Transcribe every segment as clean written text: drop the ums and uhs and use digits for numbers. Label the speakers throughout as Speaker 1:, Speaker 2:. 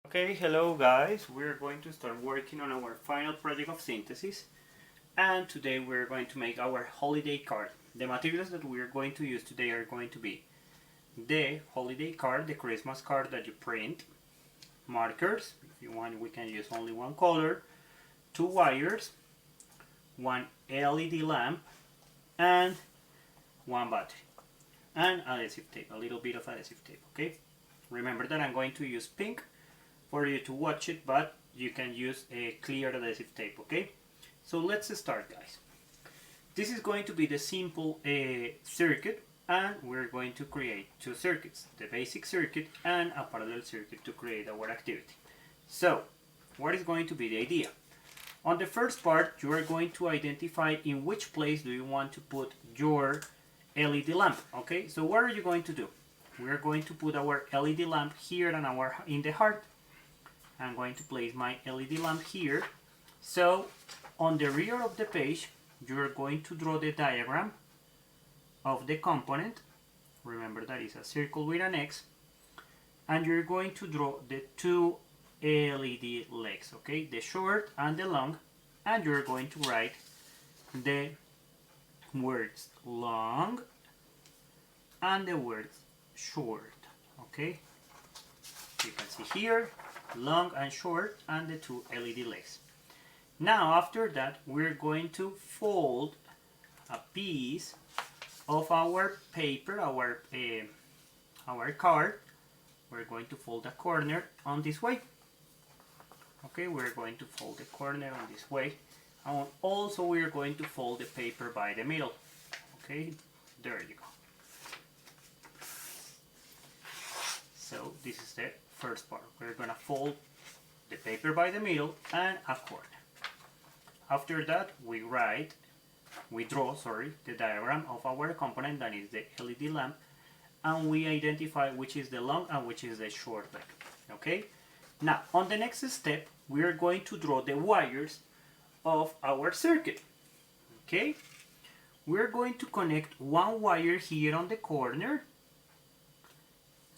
Speaker 1: Okay, hello guys. We're going to start working on our final project of synthesis, and today we're going to make our holiday card. The materials that we're going to use today are going to be the holiday card, the Christmas card that you print, markers, if you want we can use only one color, two wires, one LED lamp, and one battery, and adhesive tape, a little bit of adhesive tape, okay? Remember that I'm going to use pink for you to watch it, but you can use a clear adhesive tape, okay? So let's start, guys. This is going to be the simple circuit, and we're going to create two circuits, the basic circuit and a parallel circuit to create our activity. So what is going to be the idea? On the first part, you are going to identify in which place do you want to put your LED lamp, okay? So what are you going to do? We're going to put our LED lamp here in the heart. I'm going to place my LED lamp here. So on the rear of the page, you're going to draw the diagram of the component. Remember that is a circle with an X. And you're going to draw the two LED legs, okay? The short and the long. And you're going to write the words long and the words short, okay? You can see here long and short and the two LED legs. Now after that we're going to fold a piece of our paper, our card. We're going to fold a corner on this way. Okay, we're going to fold the corner on this way, and also we're going to fold the paper by the middle. Okay, there you go. So this is the first part. We're gonna fold the paper by the middle and a corner. After that we draw the diagram of our component, that is the LED lamp, and we identify which is the long and which is the short leg. Okay, now on the next step we are going to draw the wires of our circuit. Okay, we're going to connect one wire here on the corner.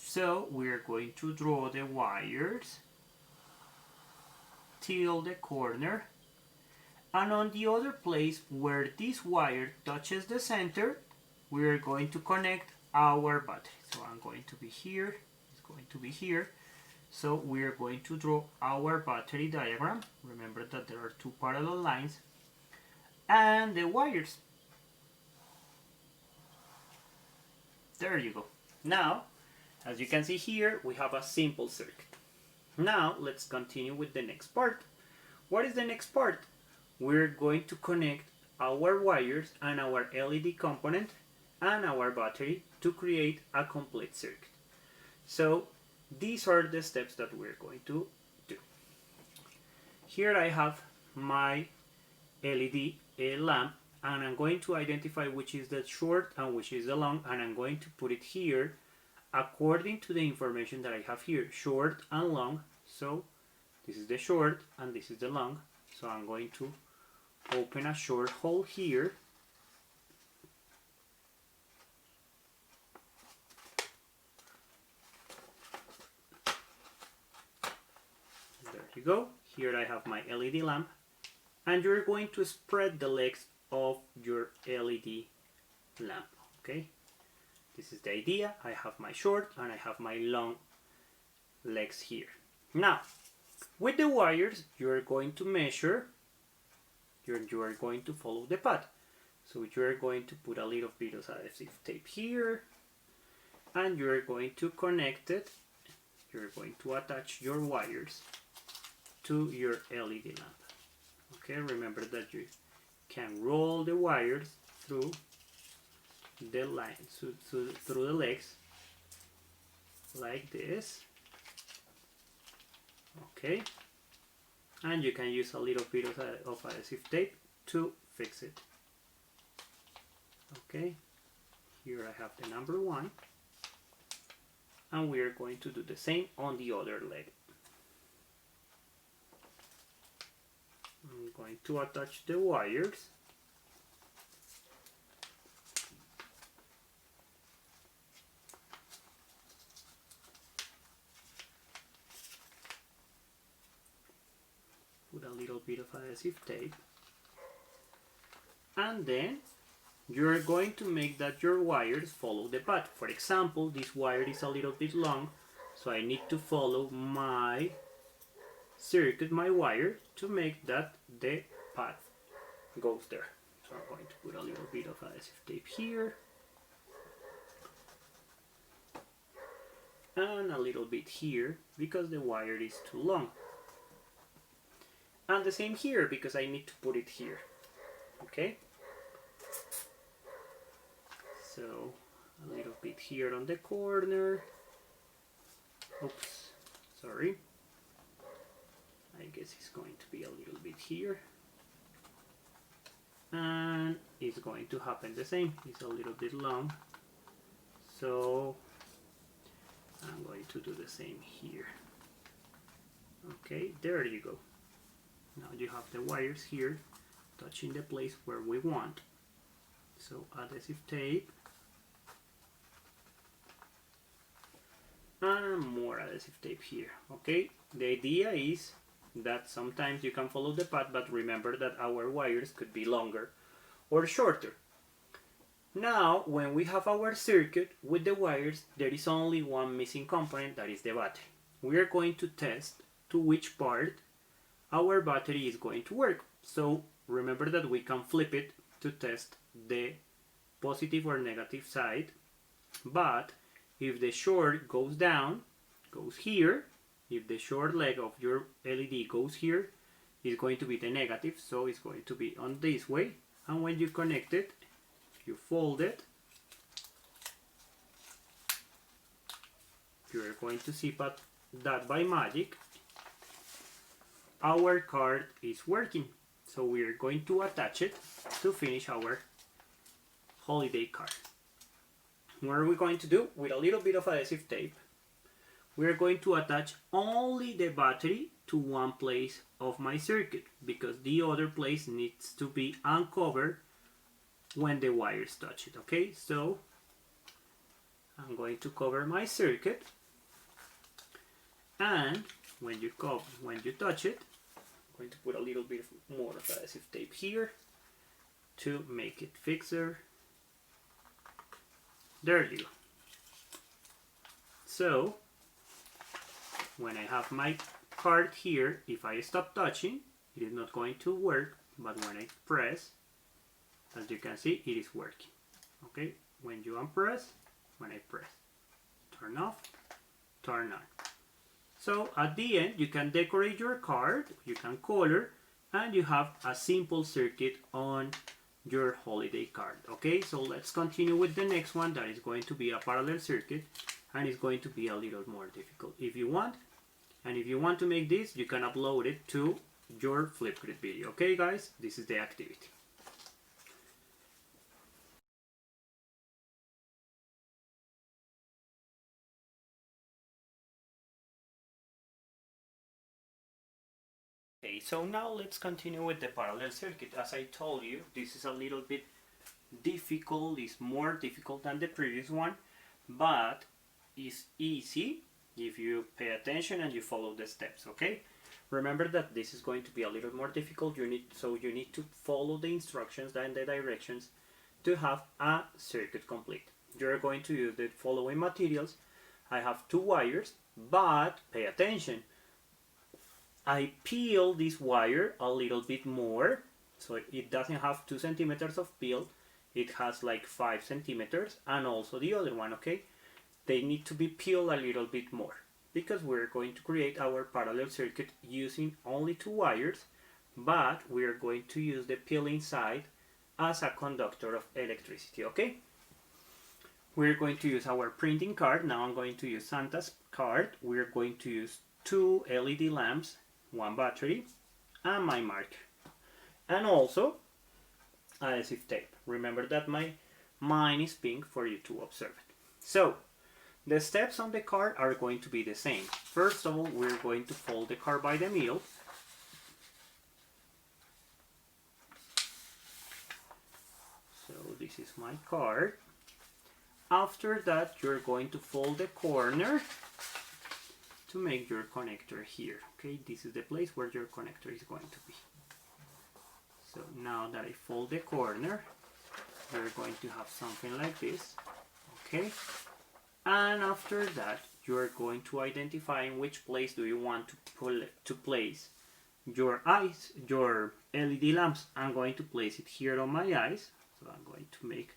Speaker 1: So we're going to draw the wires till the corner, and on the other place where this wire touches the center, we're going to connect our battery. So I'm going to be here, it's going to be here. So we're going to draw our battery diagram. Remember that there are two parallel lines and the wires. There you go. Now as you can see here, we have a simple circuit. Now let's continue with the next part. What is the next part? We're going to connect our wires and our LED component and our battery to create a complete circuit. So these are the steps that we're going to do. Here I have my LED lamp, and I'm going to identify which is the short and which is the long, and I'm going to put it here according to the information that I have here, short and long. So this is the short and this is the long. So I'm going to open a short hole here. There you go. Here I have my LED lamp, and you're going to spread the legs of your LED lamp, okay? This is the idea. I have my short and I have my long legs here. Now, with the wires, you're going to measure, you are going to follow the path. So you're going to put a little bit of adhesive tape here, and you're going to connect it. You're going to attach your wires to your LED lamp. Okay, remember that you can roll the wires through the lines, through the legs, like this. Okay, and you can use a little bit of adhesive tape to fix it. Okay, here I have the number 1, and we are going to do the same on the other leg. I'm going to attach the wires. bit of adhesive tape, and then you're going to make that your wires follow the path. For example, this wire is a little bit long, so I need to follow my circuit, my wire, to make that the path goes there. So I'm going to put a little bit of adhesive tape here, and a little bit here because the wire is too long, and the same here because I need to put it here. Okay, so a little bit here on the corner. Oops, sorry. I guess it's going to be a little bit here, and it's going to happen the same. It's a little bit long, so I'm going to do the same here. Okay, there you go. Now you have the wires here touching the place where we want. So adhesive tape, and more adhesive tape here. Okay, the idea is that sometimes you can follow the path, but remember that our wires could be longer or shorter. Now, when we have our circuit with the wires, there is only one missing component, that is the battery. We are going to test to which part our battery is going to work. So remember that we can flip it to test the positive or negative side, but if the short goes down, goes here, if the short leg of your LED goes here, it's going to be the negative, so it's going to be on this way. And when you connect it, you fold it, you're going to see that by magic our card is working. So we're going to attach it to finish our holiday card. What are we going to do? With a little bit of adhesive tape, we're going to attach only the battery to one place of my circuit, because the other place needs to be uncovered when the wires touch it. Okay, so I'm going to cover my circuit, and when you touch it, I'm going to put a little bit more of adhesive tape here to make it fixer. There you go. So when I have my card here, if I stop touching, it is not going to work, but when I press, as you can see, it is working. Okay, when you unpress, when I press, turn off, turn on. So at the end, you can decorate your card, you can color, and you have a simple circuit on your holiday card. Okay, so let's continue with the next one, that is going to be a parallel circuit, and it's going to be a little more difficult. If you want to make this, you can upload it to your Flipgrid video. Okay guys, this is the activity. Okay, so now let's continue with the parallel circuit. As I told you, this is a little bit difficult, it's more difficult than the previous one, but it's easy if you pay attention and you follow the steps. Okay, remember that this is going to be a little more difficult. You need to follow the instructions and the directions to have a circuit complete. You're going to use the following materials. I have two wires, but pay attention, I peel this wire a little bit more, so it doesn't have 2 centimeters of peel, it has like 5 centimeters, and also the other one. Okay, they need to be peeled a little bit more, because we're going to create our parallel circuit using only 2 wires, but we're going to use the peeling side as a conductor of electricity. Okay, we're going to use our printing card. Now I'm going to use Santa's card. We're going to use 2 LED lamps, 1 battery, and my marker, and also adhesive tape. Remember that mine is pink for you to observe it. So the steps on the card are going to be the same. First of all, we're going to fold the card by the middle. So this is my card. After that, you're going to fold the corner to make your connector here. Okay, this is the place where your connector is going to be. So now that I fold the corner, we're going to have something like this, okay? And after that, you're going to identify in which place do you want to place your eyes, your LED lamps. I'm going to place it here on my eyes, so I'm going to make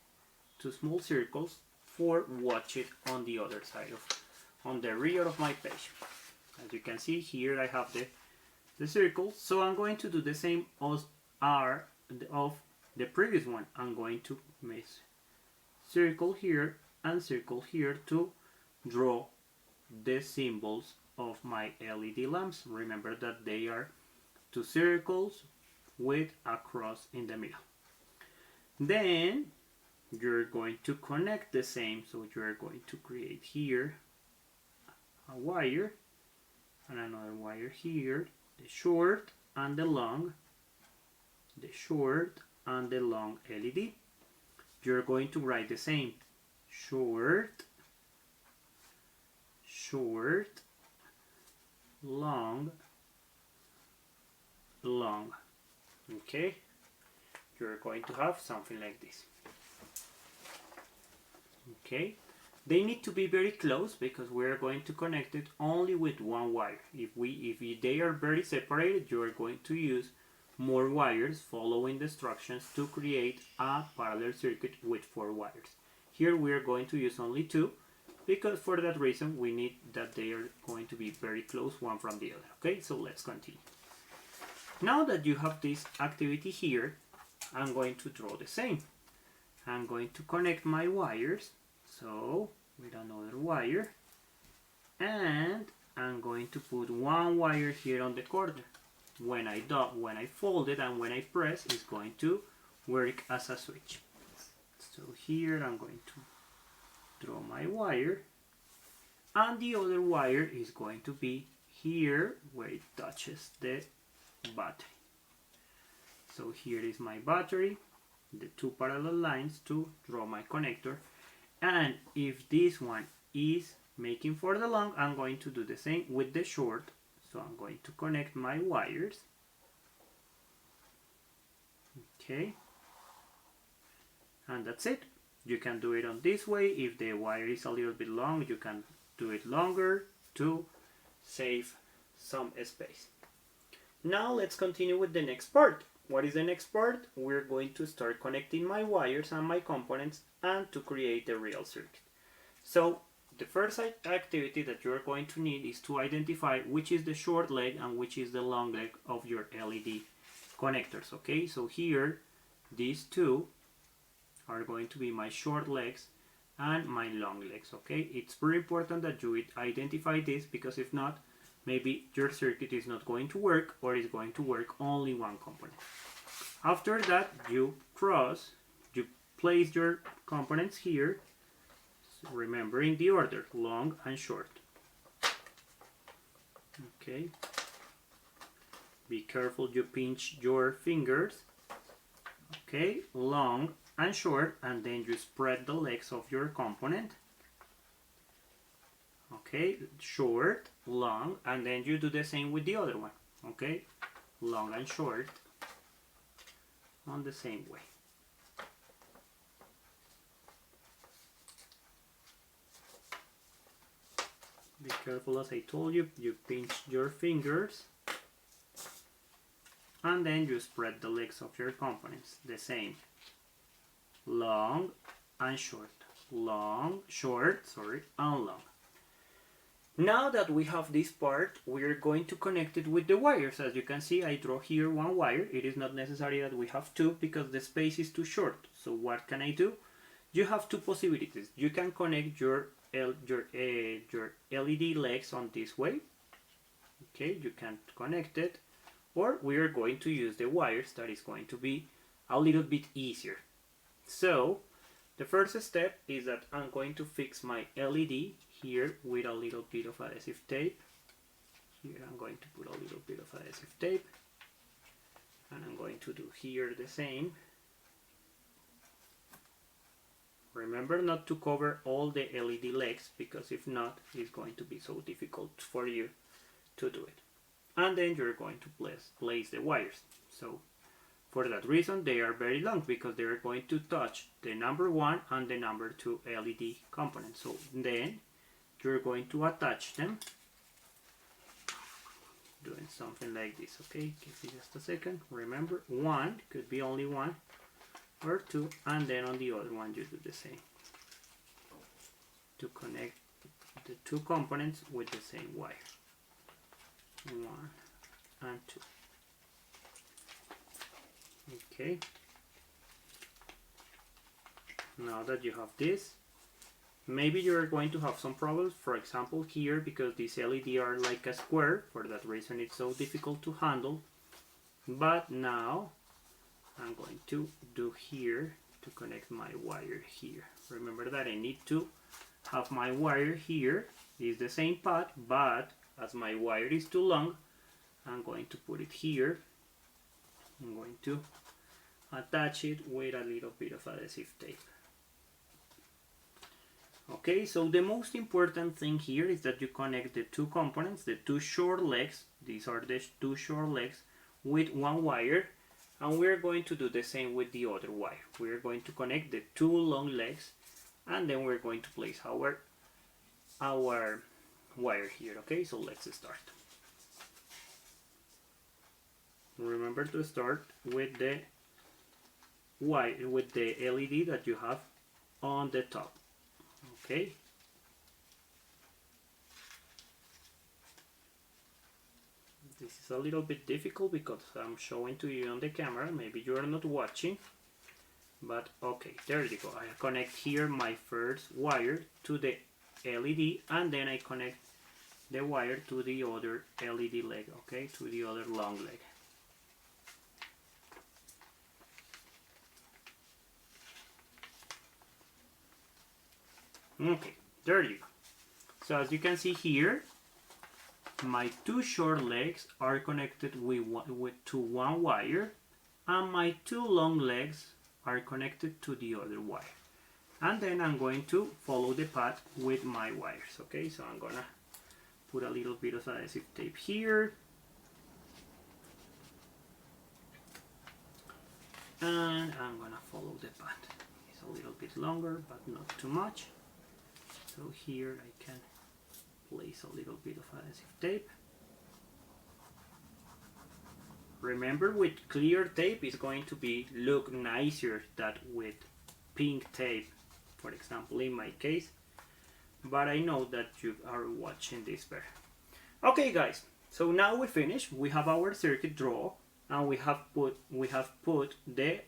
Speaker 1: 2 small circles for watch it on the other side on the rear of my page. As you can see here, I have the circles, so I'm going to do the same as of the previous one. I'm going to make circle here and circle here to draw the symbols of my LED lamps. Remember that they are 2 circles with a cross in the middle. Then you're going to connect the same, so you're going to create here a wire and another wire here, the short and the long, the short and the long LED. You're going to write the same, short, short, long, long. Okay, you're going to have something like this. Okay, they need to be very close because we're going to connect it only with one wire. If they are very separated, you are going to use more wires following the instructions to create a parallel circuit with 4 wires. Here we are going to use only 2 because for that reason we need that they are going to be very close one from the other. Okay, so let's continue. Now that you have this activity here, I'm going to draw the same. I'm going to connect my wires, so with another wire, and I'm going to put one wire here on the corner. When I fold it and when I press, it's going to work as a switch. So here I'm going to draw my wire, and the other wire is going to be here where it touches the battery. So here is my battery, the 2 parallel lines to draw my connector. And if this one is making for the long, I'm going to do the same with the short. So I'm going to connect my wires. Okay. And that's it. You can do it on this way. If the wire is a little bit long, you can do it longer to save some space. Now let's continue with the next part. What is the next part? We're going to start connecting my wires and my components and to create the real circuit. So the first activity that you're going to need is to identify which is the short leg and which is the long leg of your LED connectors. Okay, so here these 2 are going to be my short legs and my long legs. Okay, it's very important that you identify this because if not, maybe your circuit is not going to work or is going to work only one component. After that, you place your components here, remembering the order, long and short. Okay. Be careful you pinch your fingers. Okay, long and short, and then you spread the legs of your component. Okay, short, long, and then you do the same with the other one. Okay, long and short on the same way. Be careful, as I told you, you pinch your fingers and then you spread the legs of your components the same. Long and short, long, short, sorry, and long. Now that we have this part, we are going to connect it with the wires. As you can see, I draw here one wire. It is not necessary that we have 2 because the space is too short. So what can I do? You have 2 possibilities. You can connect your LED legs on this way. Okay, you can connect it. Or we are going to use the wires. That is going to be a little bit easier. So the first step is that I'm going to fix my LED here with a little bit of adhesive tape. Here I'm going to put a little bit of adhesive tape, and I'm going to do here the same. Remember not to cover all the LED legs because if not, it's going to be so difficult for you to do it. And then you're going to place the wires. So For that reason, they are very long because they are going to touch the number 1 and the number 2 LED components. So then you're going to attach them doing something like this. Okay, give me just a second. Remember, 1 could be only 1 or 2, and then on the other one you do the same to connect the 2 components with the same wire. 1 and 2. Okay, now that you have this, maybe you're going to have some problems, for example here, because these LED are like a square. For that reason it's so difficult to handle. But now I'm going to do here to connect my wire here. Remember that I need to have my wire here. It's the same path, but as my wire is too long, I'm going to put it here. I'm going to attach it with a little bit of adhesive tape. Okay, so the most important thing here is that you connect the 2 components, the 2 short legs, these are the 2 short legs, with 1 wire, and we're going to do the same with the other wire. We're going to connect the 2 long legs, and then we're going to place our wire here. Okay, so let's start. Remember to start with the wire, with the LED that you have on the top. Okay, this is a little bit difficult because I'm showing to you on the camera. Maybe you are not watching, but okay, there you go. I connect here my first wire to the LED, and then I connect the wire to the other LED leg, okay, to the other long leg. Okay, there you go. So as you can see here, my 2 short legs are connected to 1 wire, and my 2 long legs are connected to the other wire. And then I'm going to follow the path with my wires. Okay, so I'm gonna put a little bit of adhesive tape here, and I'm gonna follow the path. It's a little bit longer, but not too much. So here I can place a little bit of adhesive tape. Remember, with clear tape it's going to look nicer than with pink tape, for example in my case, but I know that you are watching this better. Okay guys, so now we finished. We have our circuit drawn, and we have put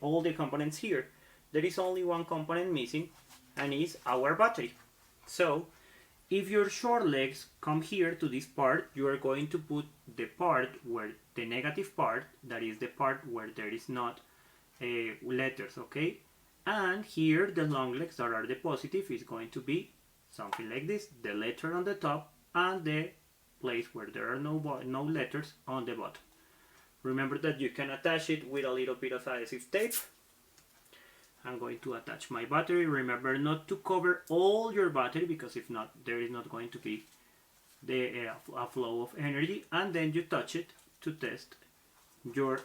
Speaker 1: all the components here. There is only one component missing, and it's our battery. So if your short legs come here to this part, you are going to put the part where the negative part, that is the part where there is not letters, okay? And here the long legs that are the positive is going to be something like this, the letter on the top and the place where there are no letters on the bottom. Remember that you can attach it with a little bit of adhesive tape. I'm going to attach my battery. Remember not to cover all your battery, because if not, there is not going to be a flow of energy. And then you touch it to test your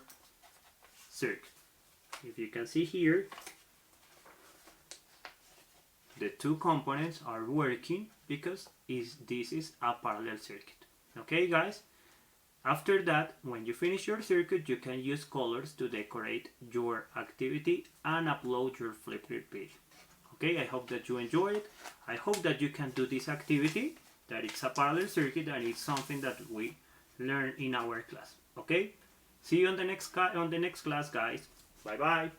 Speaker 1: circuit. If you can see here, the 2 components are working because this is a parallel circuit. Okay guys? After that, when you finish your circuit, you can use colors to decorate your activity and upload your Flipgrid page. Okay, I hope that you enjoy it. I hope that you can do this activity, that it's a parallel circuit and it's something that we learn in our class. Okay, see you on the next class, guys. Bye bye.